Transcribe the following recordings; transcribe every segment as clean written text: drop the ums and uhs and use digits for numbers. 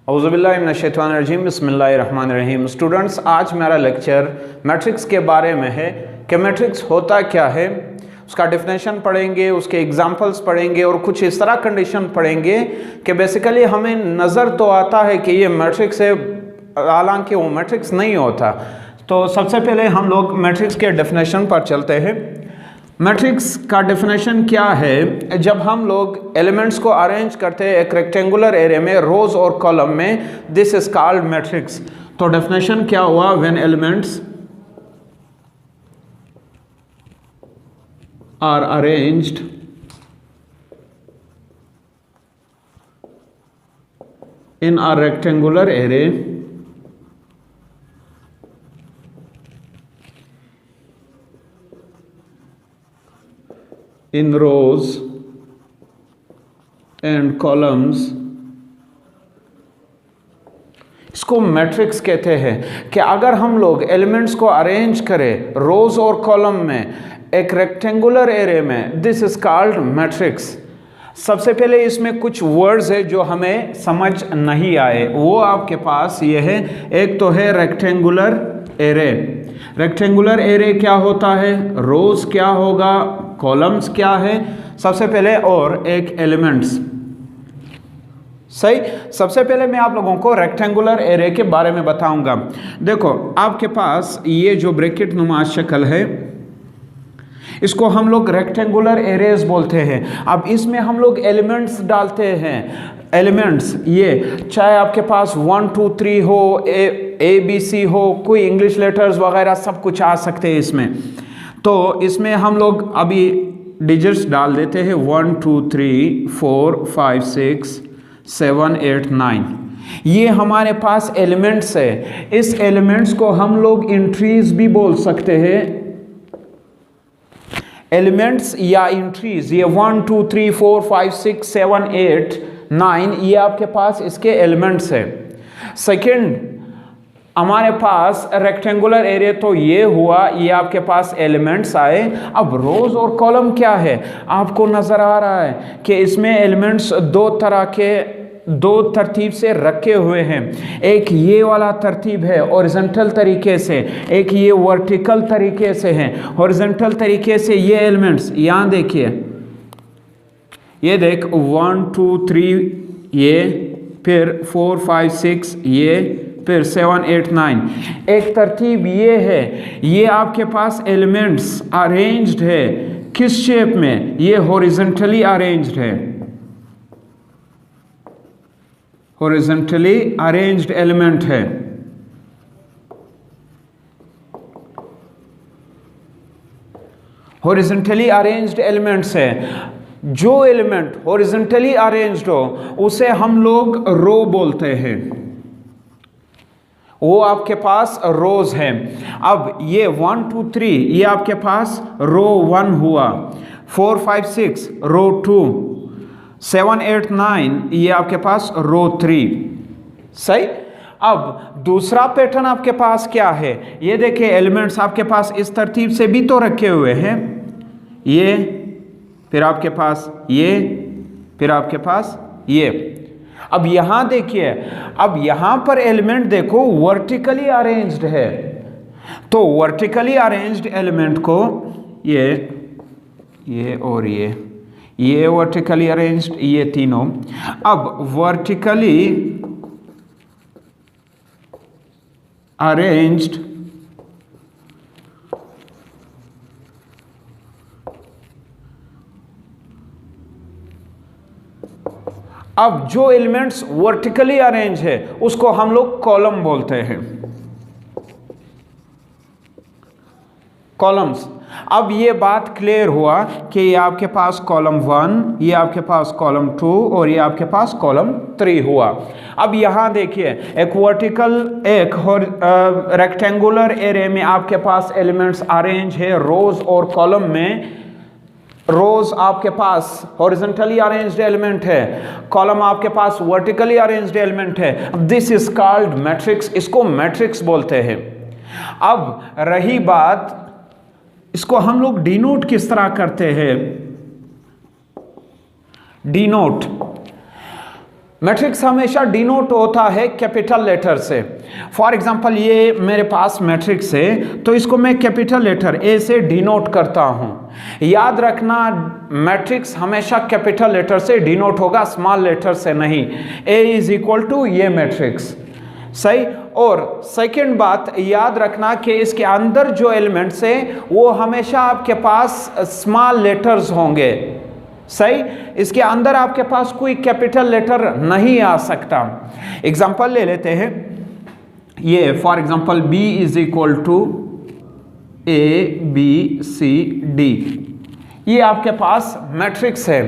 औज़ुबिल्लाहिमिनश्शैतानिर्रजीम बिस्मिल्लाहिर्रहमानिर्रहीम। स्टूडेंट्स, आज मेरा लेक्चर मैट्रिक्स के बारे में है कि मैट्रिक्स होता क्या है, उसका डेफिनेशन पढ़ेंगे, उसके एग्जांपल्स पढ़ेंगे और कुछ इस तरह कंडीशन पढ़ेंगे कि बेसिकली हमें नज़र तो आता है कि ये मैट्रिक्स है, हालांकि वो मैट्रिक्स नहीं होता। तो सबसे पहले हम लोग मैट्रिक्स के डेफिनेशन पर चलते हैं। मैट्रिक्स का डेफिनेशन क्या है? जब हम लोग एलिमेंट्स को अरेंज करते हैं एक रेक्टेंगुलर एरे में, रोज और कॉलम में, दिस इज कॉल्ड मैट्रिक्स। तो डेफिनेशन क्या हुआ? When elements are arranged in a rectangular array in rows and columns, इसको मैट्रिक्स कहते हैं। कि अगर हम लोग एलिमेंट्स को अरेंज करें रोज और कॉलम में एक रेक्टेंगुलर एरे में, दिस इज कॉल्ड मैट्रिक्स। सबसे पहले इसमें कुछ वर्ड्स है जो हमें समझ नहीं आए, वो आपके पास ये है। एक तो है रेक्टेंगुलर एरे। रेक्टेंगुलर एरे क्या होता है? रोज क्या होगा, कॉलम्स क्या है सबसे पहले, और एक एलिमेंट्स। सही। सबसे पहले मैं आप लोगों को रेक्टेंगुलर एरे के बारे में बताऊंगा। देखो, आपके पास ये जो ब्रैकेट नुमा शक्ल है, इसको हम लोग रेक्टेंगुलर एरेज बोलते हैं। अब इसमें हम लोग एलिमेंट्स डालते हैं। एलिमेंट्स ये चाहे आपके पास 1 2 3 हो, ए बी सी हो, कोई इंग्लिश लेटर्स वगैरह सब कुछ आ सकते हैं इसमें। तो इसमें हम लोग अभी डिजिट्स डाल देते हैं 1 2 3 4 5 6 7 8 9। ये हमारे पास एलिमेंट्स है। इस एलिमेंट्स को हम लोग एंट्रीज भी बोल सकते हैं। एलिमेंट्स या एंट्रीज, ये 1 2 3 4 5 6 7 8 9, ये आपके पास इसके एलिमेंट्स है। सेकंड, हमारे पास रेक्टेंगुलर एरिया तो ये हुआ, ये आपके पास एलिमेंट्स आए। अब रोज और कॉलम क्या है? आपको नजर आ रहा है कि इसमें एलिमेंट्स दो तरह के, दो तरतीब से रखे हुए हैं। एक ये वाला तरतीब है हॉरिजॉन्टल तरीके से, एक ये वर्टिकल तरीके से है। हॉरिजॉन्टल तरीके से ये एलिमेंट्स, यहाँ देखिए, ये देख 1 2 3 ये, फिर 4 5 6 ये, फिर 7 8 9। एक तरतीब ये है। ये आपके पास एलिमेंट्स अरेंज्ड है किस शेप में? ये हॉरिजॉन्टली अरेंज्ड है। हॉरिजॉन्टली अरेंज्ड एलिमेंट है। हॉरिजॉन्टली अरेंज्ड एलिमेंट्स है। जो एलिमेंट हॉरिजॉन्टली अरेंज्ड हो उसे हम लोग रो बोलते हैं। वो आपके पास रोज है। अब ये 1 2 3 ये आपके पास रो 1 हुआ, 4 5 6 रो 2, 7 8 9 ये आपके पास रो 3। सही। अब दूसरा पैटर्न आपके पास क्या है? ये देखिए, एलिमेंट्स आपके पास इस तरतीब से भी तो रखे हुए हैं। ये, फिर आपके पास ये, फिर आपके पास ये। अब यहां देखिए, अब यहां पर एलिमेंट देखो वर्टिकली अरेंज्ड है। तो वर्टिकली अरेंज्ड एलिमेंट को ये और ये वर्टिकली अरेंज्ड, ये तीनों। अब वर्टिकली अरेंज्ड अब जो एलिमेंट्स वर्टिकली अरेंज है उसको हम लोग कॉलम बोलते हैं। कॉलम्स। अब ये बात क्लियर हुआ कि ये आपके पास कॉलम 1, ये आपके पास कॉलम 2 और ये आपके पास कॉलम 3 हुआ। अब यहां देखिए, एक वर्टिकल, एक रेक्टेंगुलर एरे में आपके पास एलिमेंट्स अरेंज है रोज और कॉलम में। रोज आपके पास हॉरिजॉन्टली अरेंज्ड एलिमेंट है, कॉलम आपके पास वर्टिकली अरेंज्ड एलिमेंट है। This is called matrix. इसको मैट्रिक्स बोलते हैं। अब रही बात, इसको हम लोग डिनोट किस तरह करते हैं? डिनोट मैट्रिक्स हमेशा डिनोट होता है कैपिटल लेटर से। फॉर एग्जांपल ये मेरे पास मैट्रिक्स है तो इसको मैं कैपिटल लेटर ए से डिनोट करता हूं। याद रखना मैट्रिक्स हमेशा कैपिटल लेटर से डिनोट होगा, स्मॉल लेटर से नहीं। ए इज इक्वल टू ये मैट्रिक्स, सही। और सेकंड बात याद रखना कि इसके अंदर जो एलिमेंट्स है वो हमेशा आपके पास स्मॉल लेटर्स होंगे, सही। इसके अंदर आपके पास कोई कैपिटल लेटर नहीं आ सकता। एग्जांपल ले लेते हैं, ये for example b is equal to ABCD, ये आपके पास मैट्रिक्स है।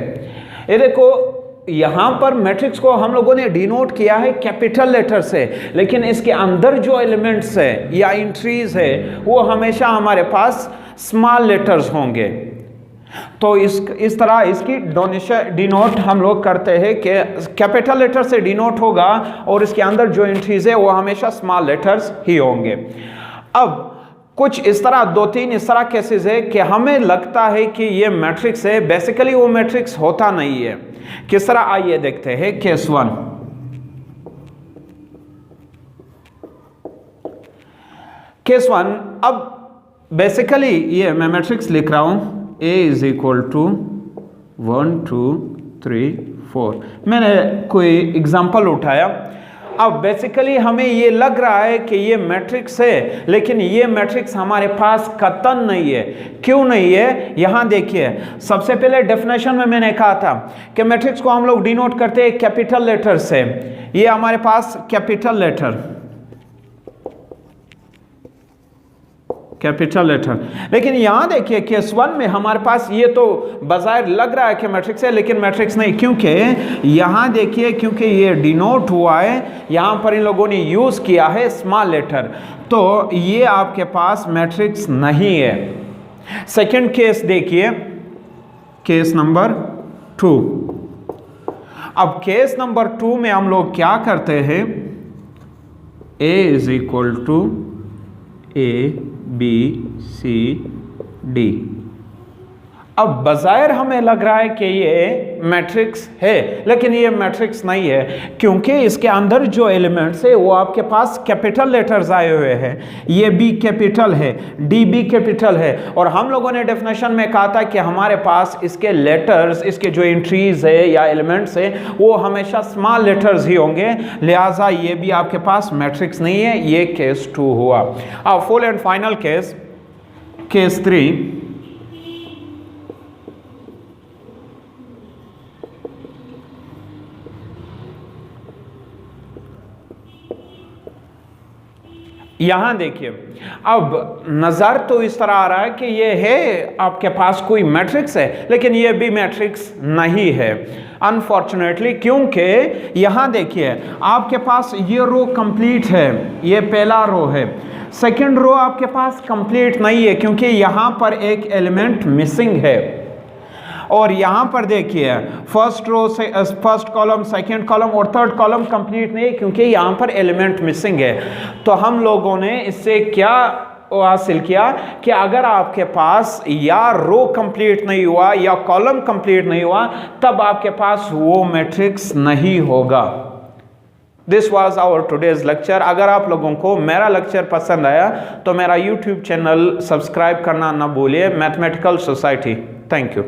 ये देखो यहां पर मैट्रिक्स को हम लोगों ने डिनोट किया है कैपिटल लेटर से, लेकिन इसके अंदर जो एलिमेंट्स है या एंट्रीज है वो हमेशा हमारे पास स्मॉल लेटर्स होंगे। तो इस तरह इसकी डिनोट हम लोग करते हैं कि कैपिटल लेटर से डिनोट होगा और इसके अंदर जो एंट्रीज है वो हमेशा स्मॉल लेटर्स ही होंगे। अब कुछ इस तरह 2-3 इस तरह केसेस है कि हमें लगता है कि ये मैट्रिक्स है, बेसिकली वो मैट्रिक्स होता नहीं है। किस तरह, आइए देखते हैं। केस 1, अब बेसिकली ये मैं मैट्रिक्स लिख रहा हूं, A इज इक्वल टू 1 2 3 4। मैंने कोई एग्जांपल उठाया। अब बेसिकली हमें ये लग रहा है कि ये मैट्रिक्स है, लेकिन ये मैट्रिक्स हमारे पास कतई नहीं है। क्यों नहीं है, यहां देखिए। सबसे पहले डेफिनेशन में मैंने कहा था कि मैट्रिक्स को हम लोग डिनोट करते हैं कैपिटल लेटर से। ये हमारे पास कैपिटल लेटर, लेकिन यहां देखिए केस 1 में हमारे पास ये तो बज़ाहिर लग रहा है कि मैट्रिक्स है, लेकिन मैट्रिक्स नहीं। क्योंकि यहां देखिए, क्योंकि ये डिनोट हुआ है, यहां पर इन लोगों ने यूज किया है स्मॉल लेटर, तो ये आपके पास मैट्रिक्स नहीं है। सेकंड केस देखिए, केस नंबर 2। अब केस नंबर 2 में हम लोग क्या करते हैं, A is equal to ABCD। अब बज़ाहिर हमें लग रहा है कि ये मैट्रिक्स है, लेकिन ये मैट्रिक्स नहीं है, क्योंकि इसके अंदर जो एलिमेंट्स है वो आपके पास कैपिटल लेटर्स आए हुए हैं। ये B कैपिटल है, D भी कैपिटल है, और हम लोगों ने डेफिनेशन में कहा था कि हमारे पास इसके लेटर्स, इसके जो एंट्रीज है या एलिमेंट्स है वो हमेशा स्मॉल लेटर्स ही होंगे, लिहाजा ये भी आपके पास मैट्रिक्स नहीं है। ये केस 2 हुआ। अब full and final case, case 3। यहां देखिए, अब नजर तो इस तरह आ रहा है कि ये है आपके पास कोई मैट्रिक्स है, लेकिन ये भी मैट्रिक्स नहीं है अनफॉर्चुनेटली। क्योंकि यहां देखिए आपके पास ये रो कंप्लीट है, ये पहला रो है। सेकंड रो आपके पास कंप्लीट नहीं है क्योंकि यहां पर एक एलिमेंट मिसिंग है। और यहां पर देखिए फर्स्ट रो से फर्स्ट कॉलम, सेकंड कॉलम और थर्ड कॉलम कंप्लीट नहीं है क्योंकि यहां पर एलिमेंट मिसिंग है। तो हम लोगों ने इससे क्या हासिल किया कि अगर आपके पास या रो कंप्लीट नहीं हुआ या कॉलम कंप्लीट नहीं हुआ, तब आपके पास वो मैट्रिक्स नहीं होगा। This was our today's lecture. अगर आप लोगों को मेरा लेक्चर पसंद आया तो मेरा यूट्यूब चैनल सब्सक्राइब करना ना भूलिए, मैथमेटिकल सोसाइटी। Thank you.